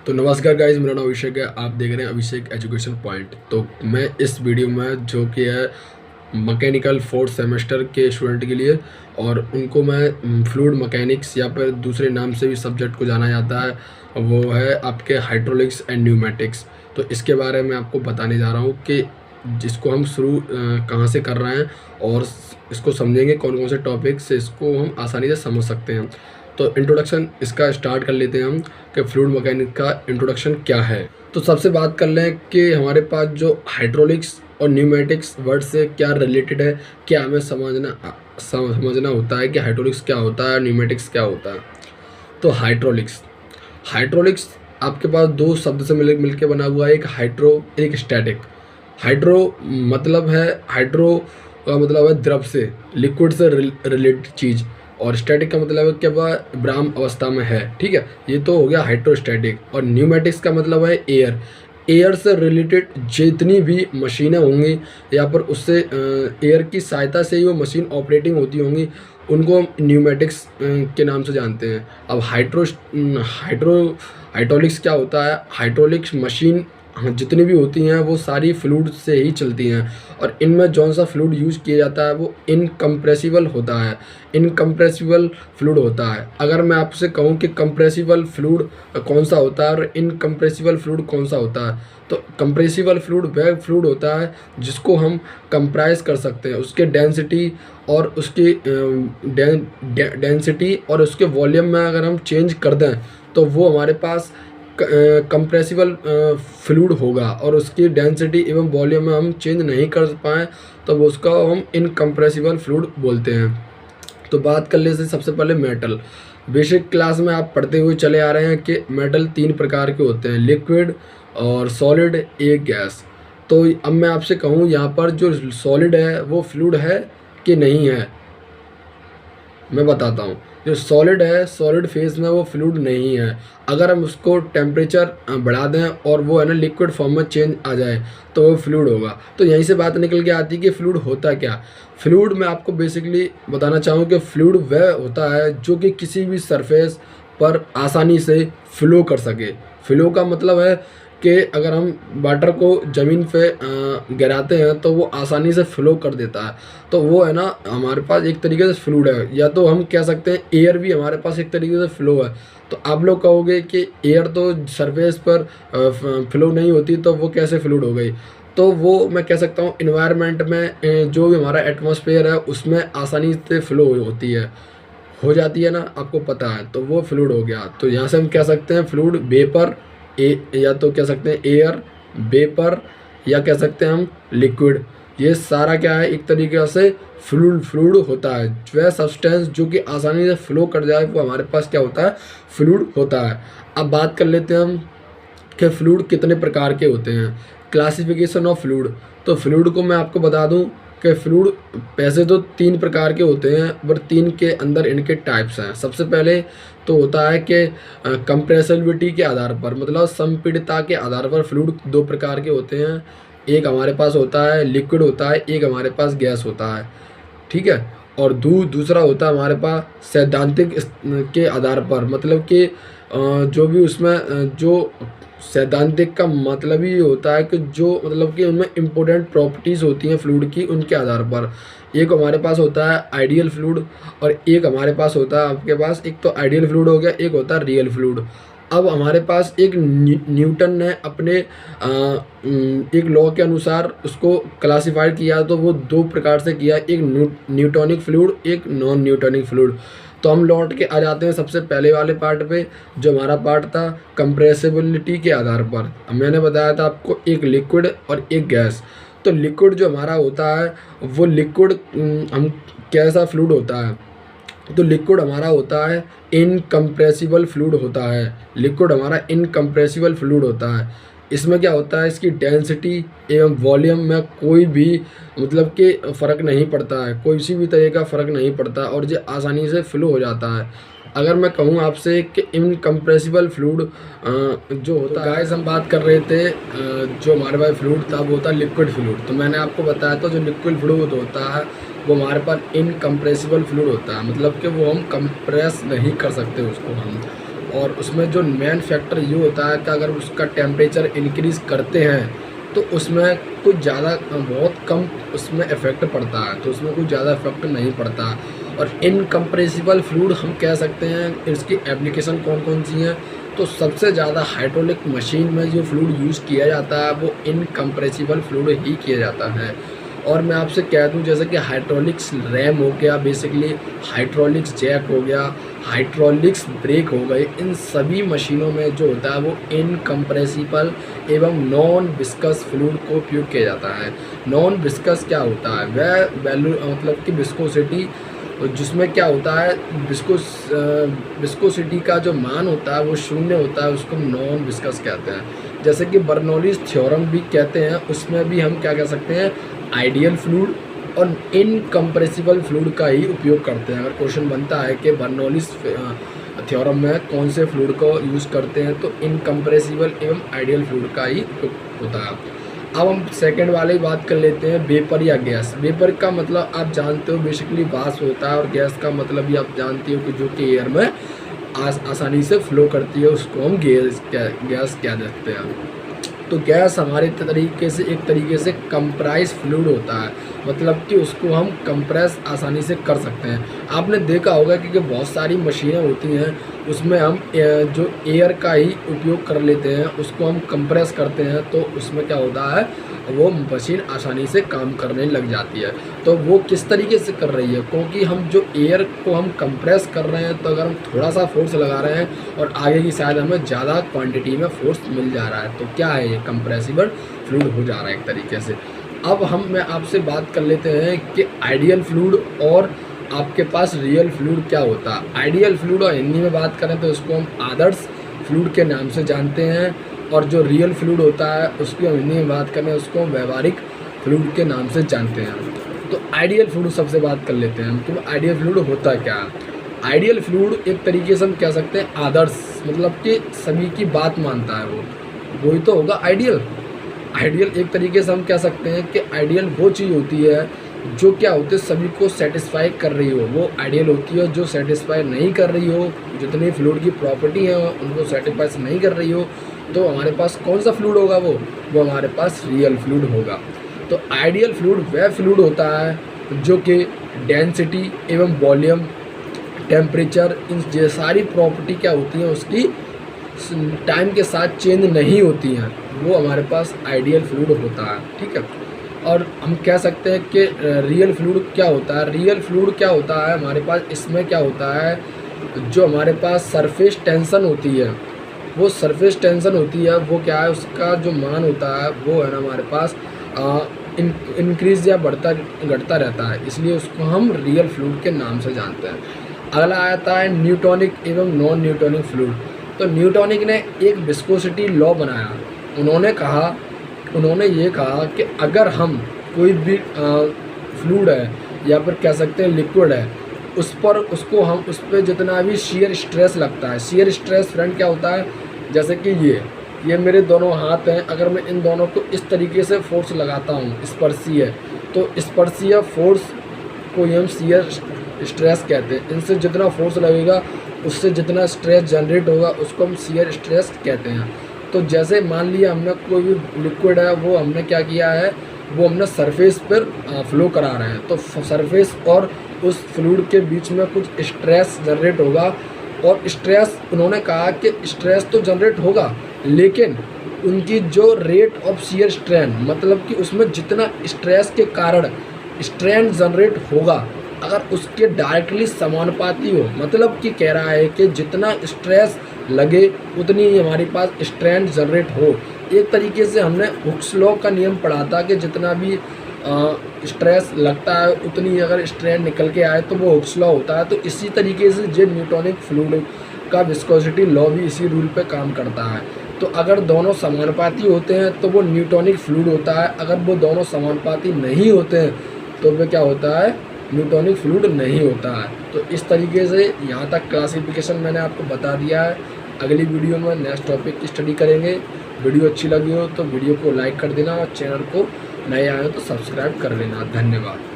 तो नमस्कार गाइस, मेरा नाम अभिषेक है। आप देख रहे हैं अभिषेक एजुकेशन पॉइंट। तो मैं इस वीडियो में जो कि है मैकेनिकल फोर्थ सेमेस्टर के स्टूडेंट के लिए, और उनको मैं फ्लूइड मैकेनिक्स या फिर दूसरे नाम से भी सब्जेक्ट को जाना जाता है, वो है आपके हाइड्रोलिक्स एंड न्यूमेटिक्स। तो इसके बारे में आपको बताने जा रहा हूँ कि जिसको हम शुरू कहाँ से कर रहे हैं और इसको समझेंगे कौन कौन से टॉपिक से इसको हम आसानी से समझ सकते हैं। तो इंट्रोडक्शन इसका स्टार्ट कर लेते हैं हम कि फ्लूइड मैकेनिक्स का इंट्रोडक्शन क्या है। तो सबसे बात कर लें कि हमारे पास जो हाइड्रोलिक्स और न्यूमेटिक्स वर्ड से क्या रिलेटेड है, क्या हमें समझना होता है कि हाइड्रोलिक्स क्या होता है, न्यूमेटिक्स क्या होता है। तो हाइड्रोलिक्स आपके पास दो शब्द से मिल के बना हुआ है, एक हाइड्रो एक स्टैटिक। हाइड्रो मतलब है, हाइड्रो का मतलब है द्रव से, लिक्विड से रिलेटेड चीज़, और स्टैटिक का मतलब है कि वह विराम अवस्था में है। ठीक है, ये तो हो गया हाइड्रोस्टैटिक। और न्यूमेटिक्स का मतलब है एयर से रिलेटेड जितनी भी मशीनें होंगी या फिर उससे एयर की सहायता से ही वो मशीन ऑपरेटिंग होती होंगी, उनको हम न्यूमेटिक्स के नाम से जानते हैं। अब हाइड्रोलिक्स क्या होता है? हाइड्रोलिक्स मशीन जितनी भी होती हैं वो सारी फ्लूइड से ही चलती हैं, और इनमें जौन सा फ्लूइड यूज़ किया जाता है वो इनकम्प्रेसिबल होता है, इनकम्प्रेसिबल फ्लूइड होता है। अगर मैं आपसे कहूँ कि कंप्रेसिबल फ्लूइड कौन सा होता है और इनकम्प्रेसिबल फ्लूइड कौन सा होता है, तो कंप्रेसिबल फ्लूइड वह फ्लूइड होता है जिसको हम कंप्रेस कर सकते हैं। उसके डेंसिटी और उसकी डेंसिटी और उसके वॉल्यूम में अगर हम चेंज कर दें तो वो हमारे पास कंप्रेसिबल फ्लूइड होगा, और उसकी डेंसिटी एवं वॉल्यूम में हम चेंज नहीं कर पाएँ तो वो उसका हम इनकम्प्रेसिबल फ्लूइड बोलते हैं। तो बात कर लेते हैं सबसे पहले मेटल। बेसिक क्लास में आप पढ़ते हुए चले आ रहे हैं कि मेटल तीन प्रकार के होते हैं, लिक्विड और सॉलिड, एक गैस। तो अब मैं आपसे कहूँ यहाँ पर जो सॉलिड है वो फ्लूइड है कि नहीं है, मैं बताता हूँ। जो सॉलिड है, सॉलिड फेज में वो फ्लूइड नहीं है। अगर हम उसको टेम्परेचर बढ़ा दें और वो है ना लिक्विड फॉर्म में चेंज आ जाए तो वो फ्लूइड होगा। तो यहीं से बात निकल के आती है कि फ्लूइड होता क्या। फ्लूइड मैं आपको बेसिकली बताना चाहूँ कि फ्लूइड वह होता है जो कि किसी भी सरफेस पर आसानी से फ्लो कर सके। फ्लो का मतलब है कि अगर हम वाटर को ज़मीन पे गिराते हैं तो वो आसानी से फ्लो कर देता है, तो वो है ना हमारे पास एक तरीके से फ्लूइड है। या तो हम कह सकते हैं एयर भी हमारे पास एक तरीके से फ्लो है। तो आप लोग कहोगे कि एयर तो सरफेस पर फ्लो नहीं होती तो वो कैसे फ्लूइड हो गई। तो वो मैं कह सकता हूँ इन्वायरमेंट में जो भी हमारा एटमॉस्फेयर है उसमें आसानी से फ्लो होती है, हो जाती है ना, आपको पता है, तो वो फ्लूइड हो गया। तो यहाँ से हम कह सकते हैं फ्लूइड वेपर, या तो कह सकते हैं एयर, वेपर, या कह सकते हैं हम लिक्विड। ये सारा क्या है, एक तरीके से फ्लूइड होता है। वह सब्सटेंस जो कि आसानी से फ्लो कर जाए वो हमारे पास क्या होता है, फ्लूइड होता है। अब बात कर लेते हैं हम कि फ्लूइड कितने प्रकार के होते हैं। Classification of fluid. तो फ्लूइड को मैं आपको बता दूं कि फ्लूइड वैसे तो तीन प्रकार के होते हैं, पर तीन के अंदर इनके टाइप्स हैं। सबसे पहले तो होता है कि कंप्रेसिबिलिटी के आधार पर, मतलब संपीड़ितता के आधार पर फ्लूइड दो प्रकार के होते हैं। एक हमारे पास होता है लिक्विड होता है, एक हमारे पास गैस होता है। ठीक है, और दूसरा होता है हमारे पास सैद्धांतिक के आधार पर, मतलब कि जो भी उसमें जो सैद्धांतिक का मतलब ही होता है कि जो मतलब कि उनमें इम्पोर्टेंट प्रॉपर्टीज़ होती हैं फ्लूइड की, उनके आधार पर। एक हमारे पास होता है आइडियल फ्लूइड, और एक हमारे पास होता है आपके पास, एक तो आइडियल फ्लूइड हो गया, एक होता है रियल फ्लूइड। अब हमारे पास एक न्यूटन ने अपने एक लॉ के अनुसार उसको क्लासिफाइड किया, तो वो दो प्रकार से किया, एक न्यूटोनिक फ्लूइड, एक नॉन न्यूटोनिक फ्लूइड। तो हम लौट के आ जाते हैं सबसे पहले वाले पार्ट पे, जो हमारा पार्ट था कंप्रेसिबिलिटी के आधार पर। मैंने बताया था आपको एक लिक्विड और एक गैस। तो लिक्विड जो हमारा होता है वो लिक्विड हम कैसा फ्लूइड होता है, तो लिक्विड हमारा होता है इनकम्प्रेसिबल फ्लूइड होता है। लिक्विड हमारा इनकम्प्रेसिबल फ्लूइड होता है। इसमें क्या होता है, इसकी डेंसिटी एवं वॉल्यूम में कोई भी मतलब कि फ़र्क नहीं पड़ता है, कोई सी भी तरह का फ़र्क नहीं पड़ता, और ये आसानी से फ्लो हो जाता है। अगर मैं कहूँ आपसे कि इनकम्प्रेसिबल फ्लूइड जो होता है, गाइस हम बात कर रहे थे जो हमारे पास फ्लूइड था वो होता है लिक्विड फ्लूइड। तो मैंने आपको बताया था जो लिक्विड फ्लूइड होता है वो हमारे पास इनकम्प्रेसिबल फ्लूइड होता है, मतलब कि वो हम कंप्रेस नहीं कर सकते उसको हम। और उसमें जो मेन फैक्टर ये होता है कि अगर उसका टेम्परेचर इंक्रीज़ करते हैं तो उसमें कुछ ज़्यादा बहुत कम उसमें इफ़ेक्ट पड़ता है, तो उसमें कुछ ज़्यादा इफ़ेक्ट नहीं पड़ता। और इनकम्प्रेसिबल फ्लूइड हम कह सकते हैं इसकी एप्लीकेशन कौन कौन सी हैं। तो सबसे ज़्यादा हाइड्रोलिक मशीन में जो फ्लूइड यूज़ किया जाता है वो इनकम्प्रेसिबल फ्लूइड ही किया जाता है। और मैं आपसे कह दूं जैसे कि हाइड्रोलिक्स रैम हो गया, बेसिकली हाइड्रोलिक्स जैक हो गया, हाइड्रोलिक्स ब्रेक हो गए, इन सभी मशीनों में जो होता है वो इनकम्प्रेसिबल एवं नॉन विस्कस फ्लूइड को उपयोग किया जाता है। नॉन विस्कस क्या होता है, वह वैल्यू मतलब कि विस्कोसिटी, जिसमें क्या होता है विस्कोसिटी का जो मान होता है वो शून्य होता है, उसको नॉन विस्कस कहते हैं। जैसे कि बर्नौलीज़ थ्योरम भी कहते हैं, उसमें भी हम क्या कह सकते हैं, आइडियल फ्लूइड और इनकम्प्रेसिबल फ्लूइड का ही उपयोग करते हैं। अगर क्वेश्चन बनता है कि बर्नौलीज़ थ्योरम में कौन से फ्लूइड को यूज़ करते हैं, तो इनकम्प्रेसिबल एवं आइडियल फ्लूइड का ही होता है। अब हम सेकंड वाले ही बात कर लेते हैं, वेपर या गैस। वेपर का मतलब आप जानते हो बेसिकली वाष्प होता है, और गैस का मतलब भी आप जानते हो कि जो कि एयर में आसानी से फ्लो करती है, उसको हम गैस कह देते हैं। तो गैस हमारे तरीके से एक तरीके से कंप्रेस फ्लूइड होता है, मतलब कि उसको हम कंप्रेस आसानी से कर सकते हैं। आपने देखा होगा कि बहुत सारी मशीनें होती हैं उसमें हम जो एयर का ही उपयोग कर लेते हैं, उसको हम कंप्रेस करते हैं, तो उसमें क्या होता है वो मशीन आसानी से काम करने लग जाती है। तो वो किस तरीके से कर रही है, क्योंकि हम जो एयर को हम कंप्रेस कर रहे हैं, तो अगर हम थोड़ा सा फोर्स लगा रहे हैं और आगे की साइड हमें ज़्यादा क्वांटिटी में फोर्स मिल जा रहा है, तो क्या है ये कंप्रेसिबल फ्लूइड हो जा रहा है एक तरीके से। अब मैं आपसे बात कर लेते हैं कि आइडियल फ्लूइड और आपके पास रियल फ्लूइड क्या होता है। आइडियल फ्लूइड और हिंदी में बात करें तो उसको हम आदर्श फ्लूइड के नाम से जानते हैं, और जो रियल फ्लूइड होता है उसकी हम हिंदी में बात करें उसको व्यवहारिक फ्लूइड के नाम से जानते हैं। तो आइडियल फ्लूइड सबसे बात कर लेते हैं कि आइडियल फ्लूइड होता क्या है। आइडियल फ्लूइड एक तरीके से हम कह सकते हैं आदर्श, मतलब कि सभी की बात मानता है, वही तो होगा आइडियल। आइडियल एक तरीके से हम कह सकते हैं कि आइडियल वो चीज़ होती है जो क्या होती है सभी को सेटिस्फाई कर रही हो, वो आइडियल होती है। जो सेटिस्फाई नहीं कर रही हो, जितनी फ्लूइड की प्रॉपर्टी है उनको सेटिस्फाई नहीं कर रही हो, तो हमारे पास कौन सा फ्लूइड होगा, वो हमारे पास रियल फ्लूइड होगा। तो आइडियल फ्लूइड वह फ्लूइड होता है जो कि डेंसिटी एवं वॉल्यूम, टेम्परेचर, इन सारी प्रॉपर्टी क्या होती हैं उसकी टाइम के साथ चेंज नहीं होती हैं, वो हमारे पास आइडियल फ्लूइड होता है। ठीक है। और हम कह सकते हैं कि रियल फ्लूइड क्या होता है। रियल फ्लूइड क्या होता है हमारे पास, इसमें क्या होता है, जो हमारे पास सरफेस टेंशन होती है, वो सरफेस टेंशन होती है, वो क्या है, उसका जो मान होता है वो है ना हमारे पास इंक्रीज या बढ़ता घटता रहता है, इसलिए उसको हम रियल फ्लूइड के नाम से जानते हैं। अगला आता है न्यूटोनिक एवं नॉन न्यूटोनिक फ्लूइड। तो न्यूटोनिक ने एक विस्कोसिटी लॉ बनाया। उन्होंने ये कहा कि अगर हम कोई भी फ्लूइड है या फिर कह सकते हैं लिक्विड है, उस पर जितना भी शियर स्ट्रेस लगता है, शियर स्ट्रेस फ्रेंड क्या होता है, जैसे कि ये मेरे दोनों हाथ हैं, अगर मैं इन दोनों को इस तरीके से फोर्स लगाता हूँ स्पर्शीय, तो स्पर्शीय फोर्स को हम शियर स्ट्रेस कहते हैं। इनसे जितना फोर्स लगेगा उससे जितना स्ट्रेस जनरेट होगा उसको हम शियर स्ट्रेस कहते हैं। तो जैसे मान लिया हमने कोई भी लिक्विड है, वो हमने क्या किया है, वो हमने सरफेस पर फ्लो करा रहे हैं, तो सरफेस और उस फ्लूइड के बीच में कुछ स्ट्रेस जनरेट होगा। और स्ट्रेस, उन्होंने कहा कि स्ट्रेस तो जनरेट होगा, लेकिन उनकी जो रेट ऑफ शियर स्ट्रेन, मतलब कि उसमें जितना स्ट्रेस के कारण स्ट्रेन जनरेट होगा, अगर उसके डायरेक्टली समानुपाती हो, मतलब कि कह रहा है कि जितना स्ट्रेस लगे उतनी ही हमारे पास स्ट्रेन जनरेट हो। एक तरीके से हमने हुक्स लॉ का नियम पढ़ा था कि जितना भी स्ट्रेस लगता है उतनी अगर स्ट्रेन निकल के आए तो वो हुक्स लॉ होता है। तो इसी तरीके से जो न्यूटोनिक फ्लूइड का विस्कोसिटी लॉ भी इसी रूल पे काम करता है। तो अगर दोनों समानुपाती होते हैं तो वो न्यूटोनिक फ्लूइड होता है, अगर वो दोनों समानुपाती नहीं होते हैं तो वे क्या होता है, न्यूटोनिक फ्लूइड नहीं होता है। तो इस तरीके से यहाँ तक क्लासिफिकेशन मैंने आपको बता दिया है। अगली वीडियो में नेक्स्ट टॉपिक की स्टडी करेंगे। वीडियो अच्छी लगी हो तो वीडियो को लाइक कर देना और चैनल को नए आए हो तो सब्सक्राइब कर लेना। धन्यवाद।